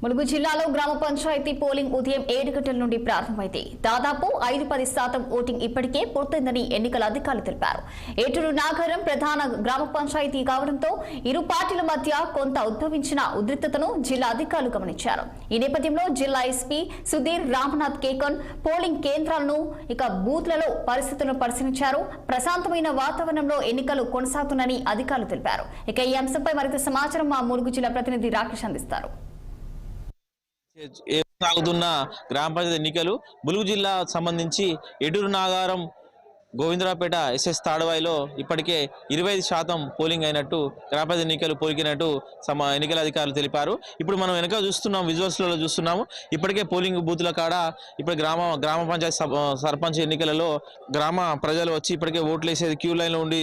ములుగు జిల్లాలో గ్రామ పంచాయతీ పోలింగ్ ఉదయం 7 గంటల నుండి ప్రారంభమైంది. దాదాపు 5-10% ఓటింగ్ ఇప్పటికే పూర్తయిందని ఎన్నికల అధికారులు తెలిపారు. ఏటూరు నాగరం ప్రధాన గ్రామ పంచాయతీ కావడంతో ఇరు పార్టీల మధ్య కొంత ఉద్భవించిన ఉద్రిక్తతను జిల్లా అధికారులు గమనించారు. ఈ నేపథ్యంలో జిల్లా ఎస్పీ సుధీర్ రామనాథ్ కేకన్ పోలింగ్ కేంద్రాలను బూత్లలో పరిస్థితులను పరిశీలించారు. ప్రశాంతమైన వాతావరణంలో ఎన్నికలు కొనసాగుతున్నాయని అధికారులు తెలిపారు. ఈ అంశంపై మరింత సమాచారం మా ములుగు జిల్లా ప్రతినిధి రాకేష్ అందిస్తారు. సాగుతున్న గ్రామ పంచాయతీ ఎన్నికలు ములుగు జిల్లా సంబంధించి ఏటూరు నాగారం గోవిందరావుపేట ఎస్ఎస్ తాడవాయిలో ఇప్పటికే 25% పోలింగ్ అయినట్టు గ్రామ పంచాయతీ ఎన్నికలు పోలికినట్టు ఎన్నికల అధికారులు తెలిపారు. ఇప్పుడు మనం వెనక చూస్తున్నాం, విజువల్స్లలో చూస్తున్నాము. ఇప్పటికే పోలింగ్ బూత్ల కాడ ఇప్పుడు గ్రామ పంచాయతీ సర్పంచ్ ఎన్నికలలో గ్రామ ప్రజలు వచ్చి ఇప్పటికే ఓట్లు వేసేది క్యూ లైన్లో ఉండి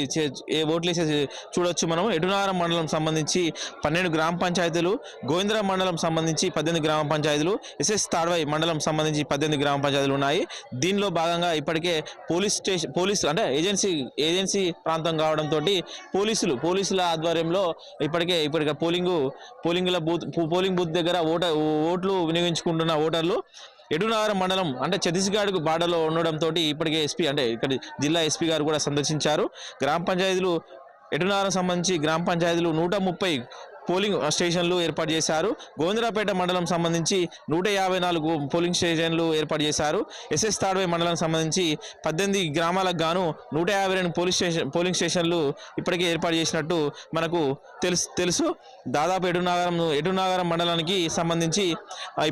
ఓట్లు వేసేది చూడొచ్చు. మనం ఏటూరునాగారం మండలం సంబంధించి 12 గ్రామ పంచాయతీలు, గోవిందరావు మండలం సంబంధించి 18 గ్రామ పంచాయతీలు, ఎస్ఎస్ తాడవాయి మండలం సంబంధించి 18 గ్రామ పంచాయతీలు ఉన్నాయి. దీనిలో భాగంగా ఇప్పటికే పోలీసు అంటే ఏజెన్సీ ప్రాంతం కావడంతో పోలీసుల ఆధ్వర్యంలో ఇప్పటికే పోలింగ్ బూత్ దగ్గర ఓట్లు వినియోగించుకుంటున్న ఓటర్లు ఏటూరునాగారం మండలం అంటే ఛత్తీస్గఢ్ బార్డర్లో ఉండడంతో ఇప్పటికే ఎస్పీ అంటే ఇక్కడ జిల్లా ఎస్పీ గారు కూడా సందర్శించారు. గ్రామ పంచాయతీలు ఏటూరునాగారం సంబంధించి గ్రామ పంచాయతీలు 130 పోలింగ్ స్టేషన్లు ఏర్పాటు చేశారు. గోవిందరావుపేట మండలం సంబంధించి 154 పోలింగ్ స్టేషన్లు ఏర్పాటు చేశారు. ఎస్ఎస్ తాడవాయి మండలం సంబంధించి 18 గ్రామాలకు గాను 152 పోలింగ్ స్టేషన్లు ఇప్పటికే ఏర్పాటు చేసినట్టు మనకు తెలుసు. దాదాపు ఏటూరునాగారం మండలానికి సంబంధించి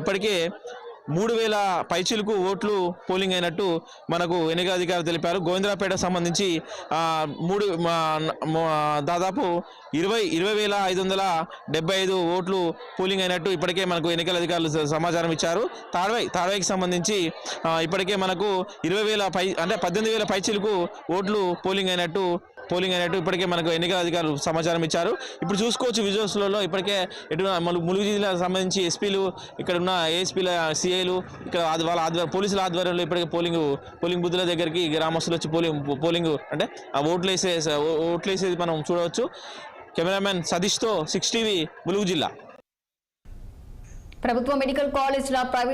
ఇప్పటికే 3000 పైచిలకు ఓట్లు పోలింగ్ అయినట్టు మనకు ఎన్నికల అధికారులు తెలిపారు. గోవిందరావుపేట సంబంధించి దాదాపు 20,575 ఓట్లు పోలింగ్ అయినట్టు ఇప్పటికే మనకు ఎన్నికల అధికారులు సమాచారం ఇచ్చారు. తాడవాయికి సంబంధించి ఇప్పటికే మనకు 18,000 పైచిలకు ఓట్లు పోలింగ్ అయినట్టు ఇప్పటికే మనకు ఎన్నికల అధికారులు సమాచారం ఇచ్చారు. ఇప్పుడు చూసుకోవచ్చు విజువల్స్లలో ఇప్పటికే ములుగు జిల్లాకు సంబంధించి ఎస్పీలు, ఇక్కడ ఉన్న ఏఎస్పీల సిఐలు, ఇక్కడ వాళ్ళ పోలీసుల ఆధ్వర్యంలో ఇప్పటికే పోలింగ్ బూత్ల దగ్గరికి గ్రామస్తులు వచ్చి పోలింగ్ అంటే ఆ ఓట్లు వేసేది మనం చూడవచ్చు. కెమెరామెన్ సతీష్తో 6 టీవీ ములుగు జిల్లా. ప్రభుత్వ మెడికల్ కాలేజ్ల ప్రైవేట్